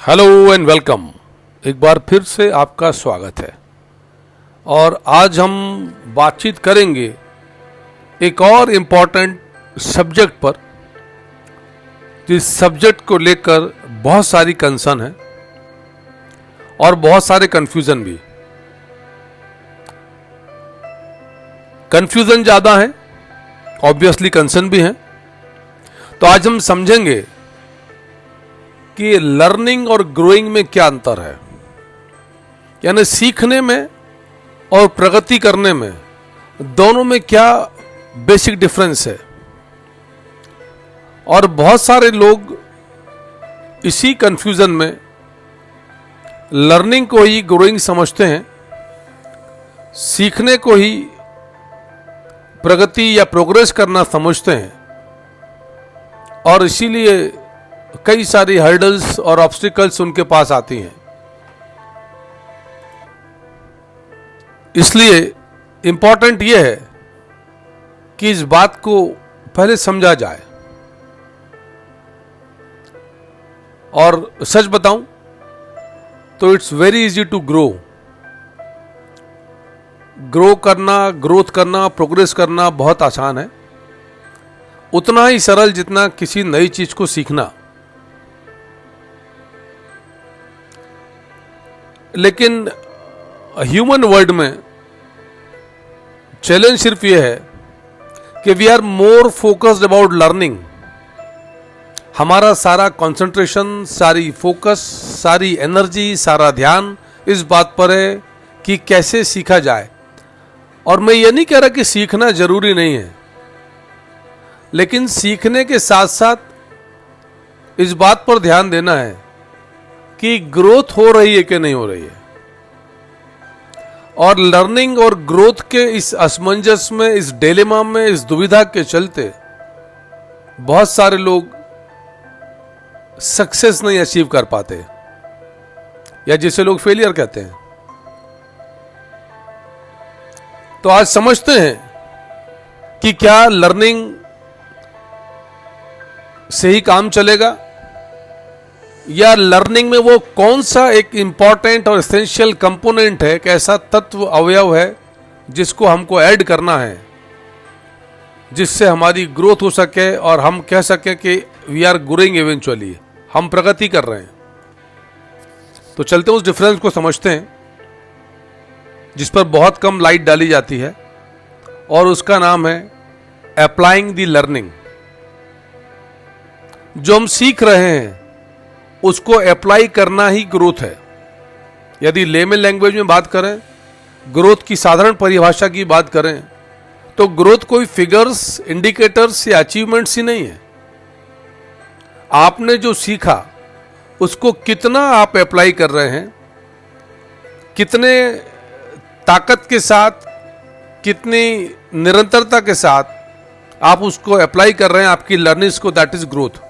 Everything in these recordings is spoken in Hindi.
Hello and welcome. एक बार फिर से आपका स्वागत है और आज हम बातचीत करेंगे एक और इम्पॉर्टेंट सब्जेक्ट पर, जिस सब्जेक्ट को लेकर बहुत सारी कंसर्न है और बहुत सारे कंफ्यूजन भी। कंफ्यूजन ज़्यादा है, ऑब्वियसली कंसर्न भी है। तो आज हम समझेंगे कि लर्निंग और ग्रोइंग में क्या अंतर है, यानी सीखने में और प्रगति करने में दोनों में क्या बेसिक डिफरेंस है। और बहुत सारे लोग इसी कंफ्यूजन में लर्निंग को ही ग्रोइंग समझते हैं, सीखने को ही प्रगति या प्रोग्रेस करना समझते हैं, और इसीलिए कई सारी हर्डल्स और ऑब्स्टिकल्स उनके पास आती हैं। इसलिए इंपॉर्टेंट यह है कि इस बात को पहले समझा जाए। और सच बताऊं तो it's very easy to grow करना, ग्रोथ करना, प्रोग्रेस करना बहुत आसान है। उतना ही सरल जितना किसी नई चीज को सीखना। लेकिन ह्यूमन वर्ल्ड में चैलेंज सिर्फ यह है कि we are more focused about learning. हमारा सारा कंसंट्रेशन, सारी फोकस, सारी एनर्जी, सारा ध्यान इस बात पर है कि कैसे सीखा जाए। और मैं ये नहीं कह रहा कि सीखना जरूरी नहीं है, लेकिन सीखने के साथ साथ इस बात पर ध्यान देना है कि ग्रोथ हो रही है कि नहीं हो रही है। और लर्निंग और ग्रोथ के इस असमंजस में, इस डिलेमा में, इस दुविधा के चलते बहुत सारे लोग सक्सेस नहीं अचीव कर पाते, या जिसे लोग फेलियर कहते हैं। तो आज समझते हैं कि क्या लर्निंग से ही काम चलेगा, या लर्निंग में वो कौन सा एक इंपॉर्टेंट और एसेंशियल कंपोनेंट है, एक ऐसा तत्व अवयव है जिसको हमको ऐड करना है, जिससे हमारी ग्रोथ हो सके और हम कह सकें कि वी आर ग्रोइंग इवेंचुअली, हम प्रगति कर रहे हैं। तो चलते हैं उस डिफरेंस को समझते हैं, जिस पर बहुत कम लाइट डाली जाती है, और उसका नाम है अप्लाइंग द लर्निंग। जो हम सीख रहे हैं उसको अप्लाई करना ही ग्रोथ है। यदि लेमन लैंग्वेज में बात करें, ग्रोथ की साधारण परिभाषा की बात करें, तो ग्रोथ कोई फिगर्स, इंडिकेटर्स या अचीवमेंट्स ही नहीं है। आपने जो सीखा उसको कितना आप अप्लाई कर रहे हैं, कितने ताकत के साथ, कितनी निरंतरता के साथ आप उसको अप्लाई कर रहे हैं आपकी लर्निंग्स को, दैट इज ग्रोथ।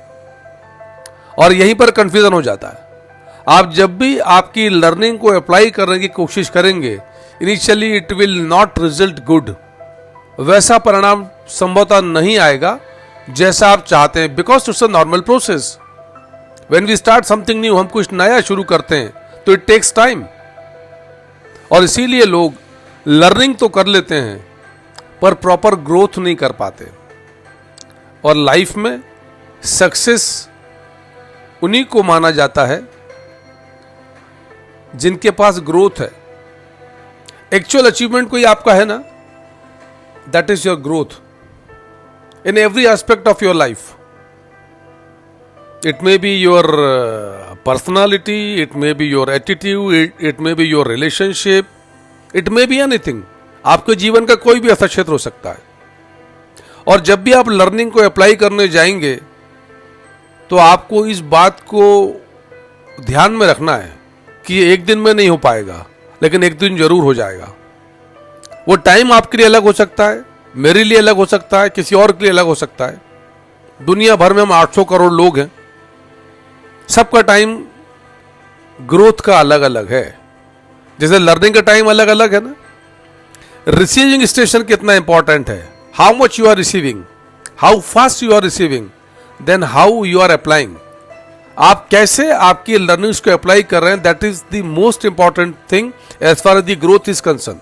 और यहीं पर कंफ्यूजन हो जाता है। आप जब भी आपकी लर्निंग को अप्लाई करने की कोशिश करेंगे, initially it will not result good. वैसा परिणाम संभवतः नहीं आएगा जैसा आप चाहते हैं, because it's a normal process. When we start something new, हम कुछ नया शुरू करते हैं तो इट टेक्स टाइम। और इसीलिए लोग लर्निंग तो कर लेते हैं पर प्रॉपर ग्रोथ नहीं कर पाते। और लाइफ में सक्सेस उन्हीं को माना जाता है जिनके पास ग्रोथ है। एक्चुअल अचीवमेंट कोई आपका है ना, that is your growth in every aspect of your life. It may be your personality, it may be your attitude, it may be your relationship, it may be anything. आपके जीवन का कोई भी ऐसा क्षेत्र हो सकता है। और जब भी आप लर्निंग को अप्लाई करने जाएंगे तो आपको इस बात को ध्यान में रखना है कि एक दिन में नहीं हो पाएगा, लेकिन एक दिन जरूर हो जाएगा। वो टाइम आपके लिए अलग हो सकता है, मेरे लिए अलग हो सकता है, किसी और के लिए अलग हो सकता है। दुनिया भर में हम 800 करोड़ लोग हैं, सबका टाइम ग्रोथ का अलग अलग है। जैसे लर्निंग का टाइम अलग अलग है ना। रिसीविंग स्टेशन कितना इंपॉर्टेंट है, how much you are receiving, how fast you are receiving, then how you are applying. आप कैसे आपकी लर्निंग्स को अप्लाई कर रहे हैं, that is the most important thing as far as the growth is concern.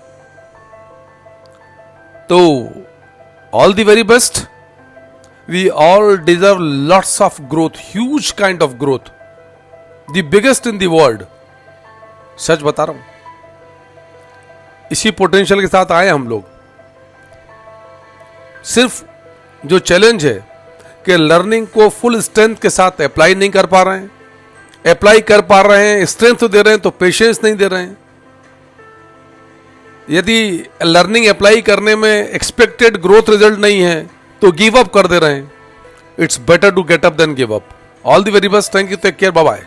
तो all the very best, we all deserve lots of growth, huge kind of growth, the biggest in the world. सच बता रहा हूं, इसी पोटेंशियल के साथ आए हम लोग। सिर्फ जो चैलेंज है कि लर्निंग को फुल स्ट्रेंथ के साथ अप्लाई नहीं कर पा रहे हैं, अप्लाई कर पा रहे हैं, स्ट्रेंथ तो दे रहे हैं, तो पेशेंस नहीं दे रहे हैं। यदि लर्निंग अप्लाई करने में एक्सपेक्टेड ग्रोथ रिजल्ट नहीं है तो गिव अप कर दे रहे हैं। It's better to get up then give up. All the very best, thank you, take care, bye bye.